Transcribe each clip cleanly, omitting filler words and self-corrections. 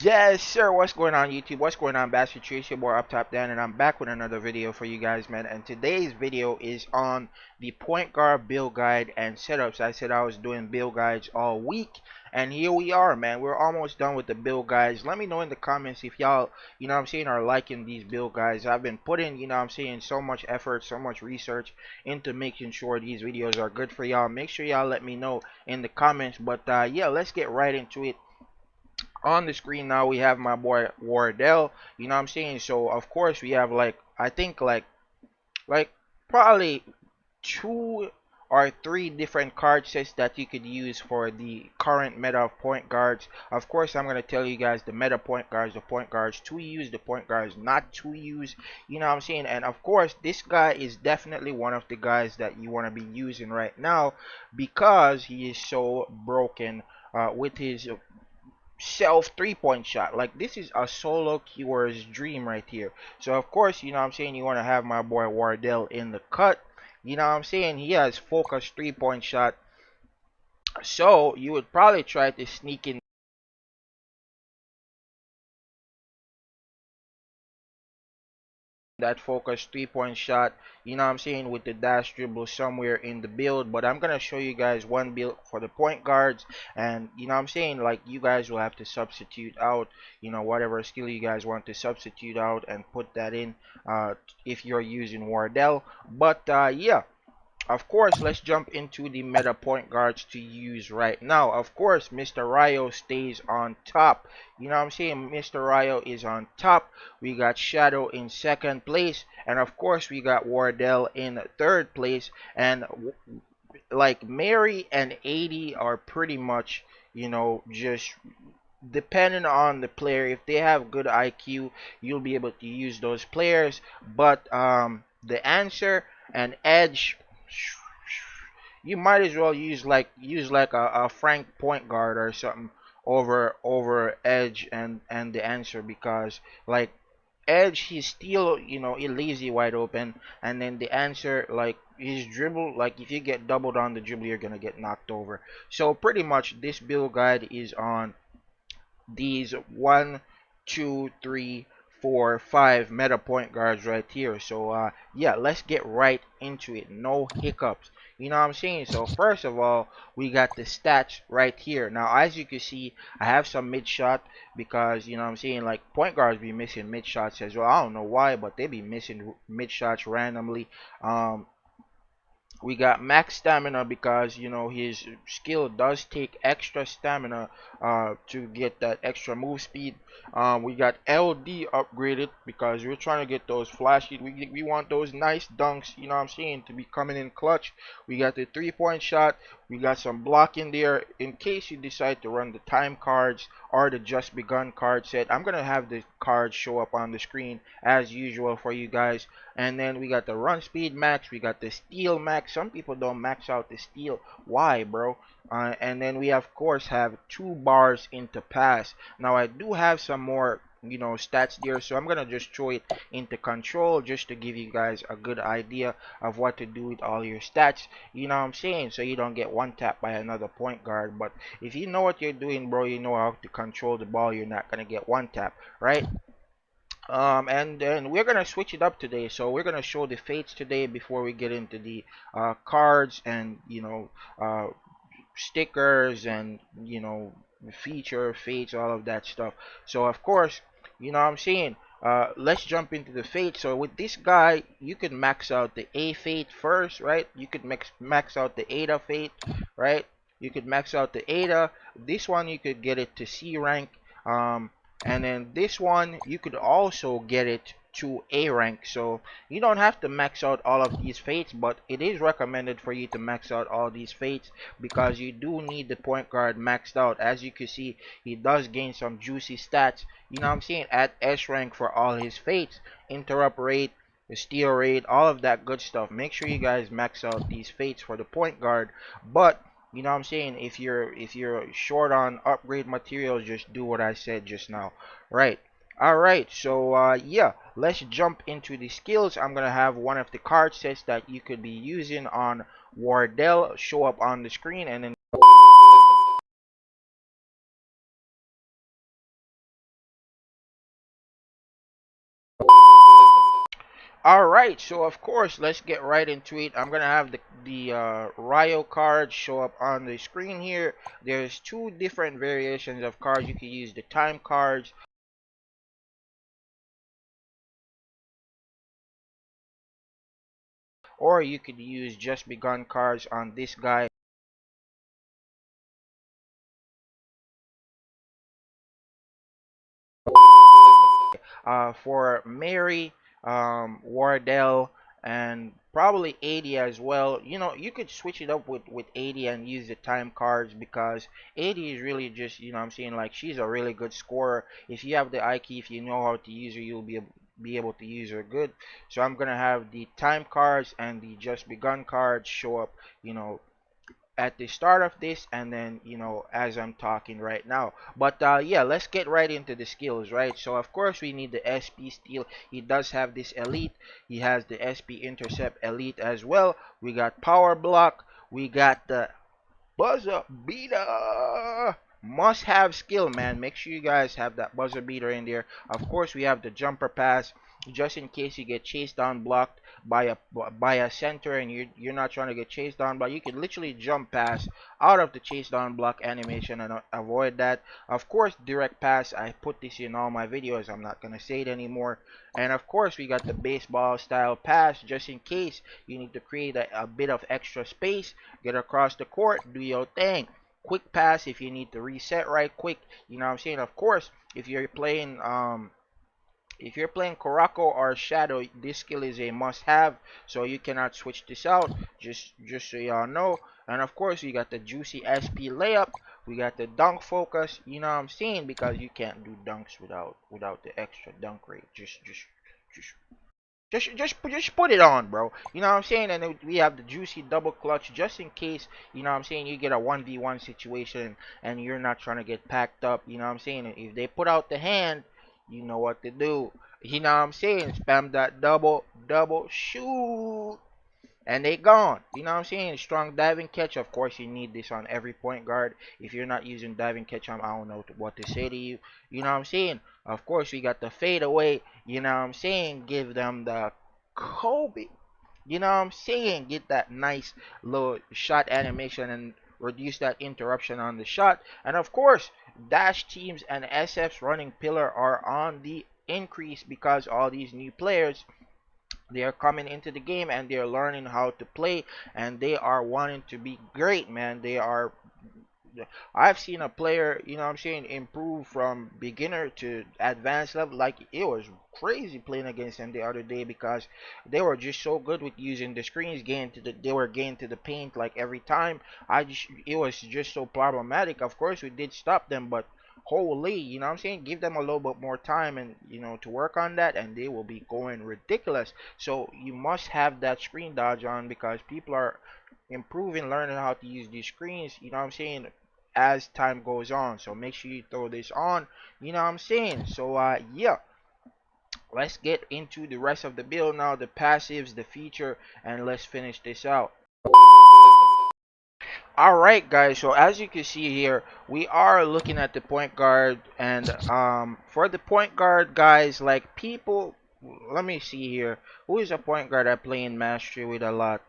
Yes, sir. What's going on, YouTube? What's going on, BASKETRIO? It's your boy Up Top Dan, and I'm back with another video for you guys, man. And today's video is on the point guard build guide and setups. I said I was doing build guides all week, and here we are, man. We're almost done with the build guides. Let me know in the comments if y'all, are liking these build guides. I've been putting, so much effort, so much research into making sure these videos are good for y'all. Make sure y'all let me know in the comments. But yeah, let's get right into it. On the screen now we have my boy Wardell, so of course we have I think like probably 2 or 3 different card sets that you could use for the current meta of point guards. Of course, I'm going to tell you guys the meta point guards, the point guards to use, the point guards not to use, and of course this guy is definitely one of the guys that you want to be using right now because he is so broken with his self 3-point shot. Like, this is a solo keeper's dream right here. So of course, you want to have my boy Wardell in the cut. He has focused 3-point shot, so you would probably try to sneak in that focus 3-point shot, with the dash dribble somewhere in the build. But I'm gonna show you guys one build for the point guards, and like, you guys will have to substitute out, whatever skill you guys want to substitute out and put that in if you're using Wardell. But yeah, of course, let's jump into the meta point guards to use right now. Of course, Mr. Ryo stays on top. Mr. Ryo is on top. We got Shadow in 2nd place. And of course, we got Wardell in 3rd place. And like, Mary and 80 are pretty much, just depending on the player. If they have good IQ, you'll be able to use those players. But the answer and Edge, you might as well use like a Frank point guard or something over Edge and the answer, because like Edge, he's still, he leaves you wide open, and then the answer, like, his dribble, like, if you get doubled on the dribble, you're gonna get knocked over. So pretty much this build guide is on these 1, 2, 3, 4, 5 meta point guards right here. So yeah, let's get right into it. No hiccups. So first of all, we got the stats right here. Now, as you can see, I have some mid shot because, like, point guards be missing mid shots as well. I don't know why, but they be missing mid shots randomly. We got max stamina because his skill does take extra stamina to get that extra move speed. We got LD upgraded because we're trying to get those flashy. We want those nice dunks, to be coming in clutch. We got the 3-point shot. We got some block in there in case you decide to run the time cards or the just begun card set. I'm gonna have the cards show up on the screen as usual for you guys. And then we got the run speed max. We got the steal max. Some people don't max out the steal. Why, bro? And then we of course have 2 bars into pass. Now I do have some more stats there, so I'm gonna just throw it into control just to give you guys a good idea of what to do with all your stats, so you don't get one tap by another point guard. But if you know what you're doing, bro, you know how to control the ball, you're not gonna get one tap, right? And then we're gonna switch it up today, so we're gonna show the fates today before we get into the cards and stickers and feature fates, all of that stuff. So of course, let's jump into the fate. So with this guy, you could max out the A fate first, right? You could max out the Ada fate, right? You could max out the Ada. This one you could get it to C rank, and then this one you could also get it to A rank. So you don't have to max out all of these fates, but it is recommended for you to max out all these fates because you do need the point guard maxed out. As you can see, he does gain some juicy stats, at S rank for all his fates: interrupt rate, the steal rate, all of that good stuff. Make sure you guys max out these fates for the point guard. But if you're short on upgrade materials, just do what I said just now, right? Alright, so yeah, let's jump into the skills. I'm gonna have one of the card sets that you could be using on Wardell show up on the screen, and then All right, so of course, let's get right into it. I'm gonna have the Rio card show up on the screen here. There's two different variations of cards. You can use the time cards, or you could use just begun cards on this guy. For Mary, Wardell, and probably 80 as well. You know, you could switch it up with 80 and use the time cards because 80 is really just, you know what I'm saying, like she's a really good scorer. If you have the IQ, if you know how to use her, you'll be able to use her good. So I'm gonna have the time cards and the just begun cards show up, you know, at the start of this, and then you know as I'm talking right now. But yeah, let's get right into the skills, right? So of course we need the SP steal. He does have this elite. He has the SP intercept elite as well. We got power block. We got the buzzer beater. Must have skill, man. Make sure you guys have that buzzer beater in there. Of course, we have the jumper pass, just in case you get chased down, blocked by a center, and you're not trying to get chased down. But you can literally jump pass out of the chase down block animation and avoid that. Of course, direct pass. I put this in all my videos. I'm not gonna say it anymore. And of course, we got the baseball style pass, just in case you need to create a bit of extra space. Get across the court, do your thing. Quick pass if you need to reset right quick. You know what I'm saying? Of course, if you're playing Kurako or Shadow, this skill is a must-have, so you cannot switch this out. Just so y'all know. And of course, we got the juicy SP layup. We got the dunk focus. You know what I'm saying? Because you can't do dunks without the extra dunk rate. Just just put it on, bro. You know what I'm saying? And then we have the juicy double clutch just in case, you know what I'm saying, you get a 1v1 situation and you're not trying to get packed up. You know what I'm saying? If they put out the hand, you know what to do. You know what I'm saying? Spam that double shoot and they gone. You know what I'm saying? Strong diving catch. Of course, you need this on every point guard. If you're not using diving catch, I don't know what to say to you. You know what I'm saying? Of course, we got the fade away. You know what I'm saying? Give them the Kobe. You know what I'm saying? Get that nice little shot animation and reduce that interruption on the shot. And of course, dash teams and SF's running pillar are on the increase because all these new players, they are coming into the game and they're learning how to play and they are wanting to be great, man. I've seen a player, you know what I'm saying, improve from beginner to advanced level. Like it was crazy playing against them the other day because they were just so good with using the screens, they were getting to the paint like every time. It was just so problematic. Of course, we did stop them, but holy, you know what I'm saying? Give them a little bit more time and to work on that, and they will be going ridiculous. So you must have that screen dodge on because people are improving, learning how to use these screens. You know what I'm saying? As time goes on, so make sure you throw this on. You know what I'm saying? So yeah, let's get into the rest of the build now, the passives, the feature, and let's finish this out. Alright guys, so as you can see here, we are looking at the point guard, and for the point guard guys, like people, let me see here, who is a point guard I play in Mastery with a lot?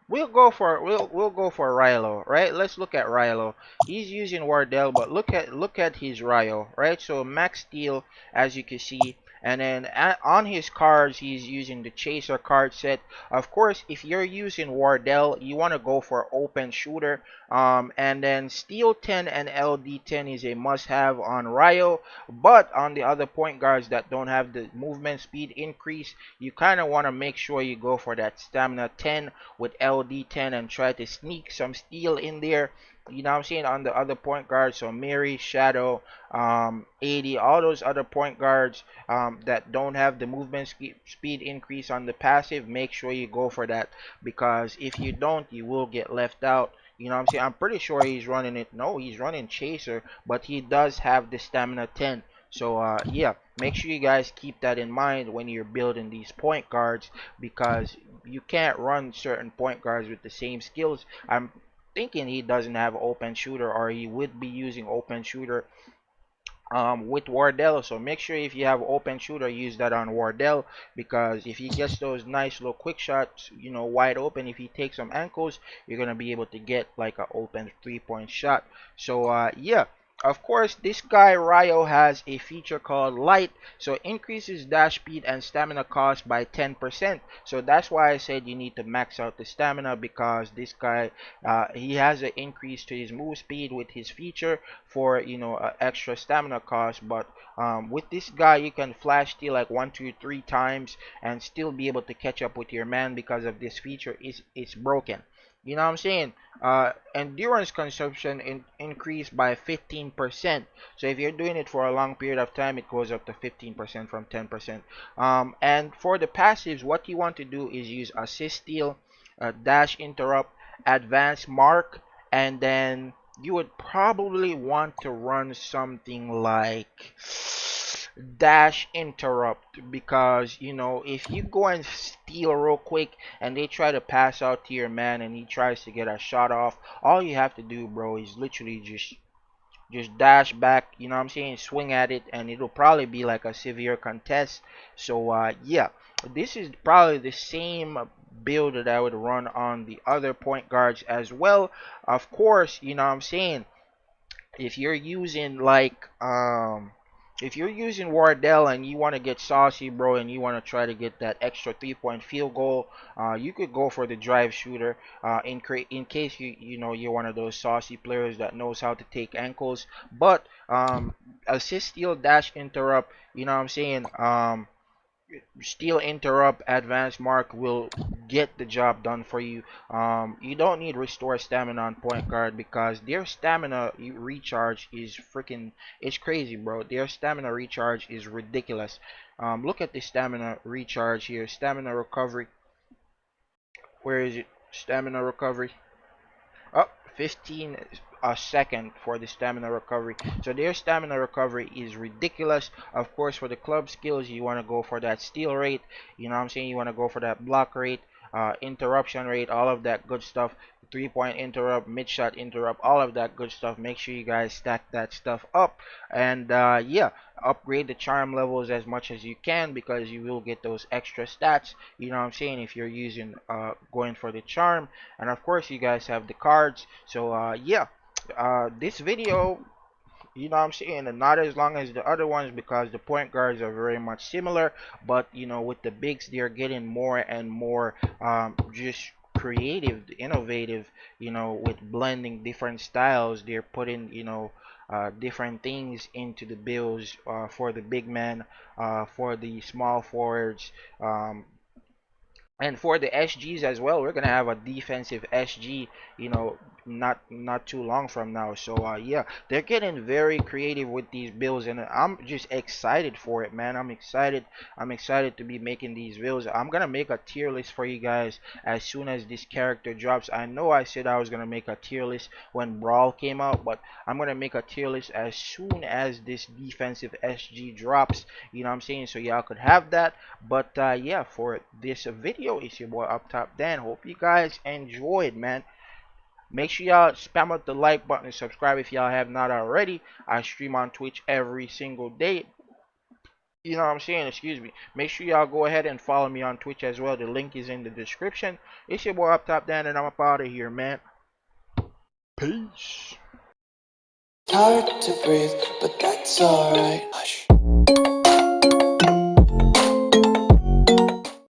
We'll go for Rilo, right? Let's look at Rilo. He's using Wardell, but look at his Ryo, right? So max steal, as you can see, and then on his cards, he's using the Chaser card set. Of course, if you're using Wardell, you want to go for open shooter. And then Steel 10 and LD 10 is a must-have on Ryo. But on the other point guards that don't have the movement speed increase, you kind of want to make sure you go for that stamina 10 with LD 10 and try to sneak some steal in there. You know what I'm saying, on the other point guards, so Mary, Shadow, 80, all those other point guards that don't have the movement speed increase on the passive, make sure you go for that, because if you don't, you will get left out. You know what I'm saying? I'm pretty sure he's running it. No, he's running Chaser, but he does have the stamina 10. So yeah, make sure you guys keep that in mind when you're building these point guards, because you can't run certain point guards with the same skills. I'm thinking he doesn't have open shooter, or he would be using open shooter. with Wardell. So make sure if you have open shooter, use that on Wardell, because if he gets those nice little quick shots, wide open, if he takes some ankles, you're gonna be able to get like an open 3-point shot. So yeah. Of course, this guy Ryo has a feature called Light, so increases dash speed and stamina cost by 10%. So that's why I said you need to max out the stamina, because this guy, he has an increase to his move speed with his feature for extra stamina cost. But with this guy, you can flash steal like 1 2 3 times and still be able to catch up with your man, because of this feature is it's broken. You know what I'm saying? Endurance consumption increased by 15%. So if you're doing it for a long period of time, it goes up to 15% from 10%. And for the passives, what you want to do is use assist steal, dash interrupt, advanced mark, and then you would probably want to run something like dash interrupt, because if you go and steal real quick and they try to pass out to your man and he tries to get a shot off, all you have to do, bro, is literally just dash back, you know what I'm saying, swing at it, and it'll probably be like a severe contest. So yeah, this is probably the same build that I would run on the other point guards as well. Of course, you know what I'm saying, if you're using like if you're using Wardell and you want to get saucy, bro, and you want to try to get that extra 3-point field goal, you could go for the drive shooter. In case you're one of those saucy players that knows how to take ankles. But assist, steal, dash, interrupt. You know what I'm saying? Steal, interrupt, advanced mark will get the job done for you. You don't need restore stamina on point guard, because their stamina recharge is freaking, it's crazy, bro. Their stamina recharge is ridiculous. Look at the stamina recharge here. Stamina recovery. Where is it? Stamina recovery. Oh, 15 a second for the stamina recovery. So their stamina recovery is ridiculous. Of course, for the club skills, you want to go for that steal rate. You know what I'm saying? You want to go for that block rate, interruption rate, all of that good stuff. 3-point interrupt, mid shot interrupt, all of that good stuff. Make sure you guys stack that stuff up. And yeah, upgrade the charm levels as much as you can, because you will get those extra stats. You know what I'm saying? If you're using going for the charm. And of course, you guys have the cards. So yeah, this video, you know what I'm saying, and not as long as the other ones, because the point guards are very much similar. But with the bigs, they're getting more and more just creative, innovative, with blending different styles. They're putting different things into the builds, for the big man, for the small forwards, and for the SGs as well. We're gonna have a defensive SG, not too long from now. So yeah, they're getting very creative with these builds, and I'm just excited for it, man. I'm excited to be making these builds. I'm gonna make a tier list for you guys as soon as this character drops. I know I said I was gonna make a tier list when Brawl came out, but I'm gonna make a tier list as soon as this defensive SG drops. You know what I'm saying? So y'all could have that. But yeah, for this video, it's your boy Up Top Dan. Hope you guys enjoyed, man. Make sure y'all spam up the like button and subscribe if y'all have not already. I stream on Twitch every single day. You know what I'm saying? Excuse me. Make sure y'all go ahead and follow me on Twitch as well. The link is in the description. It's your boy Up Top Dan, and I'm up out of here, man. Peace. Hard to breathe, but that's alright. Hush.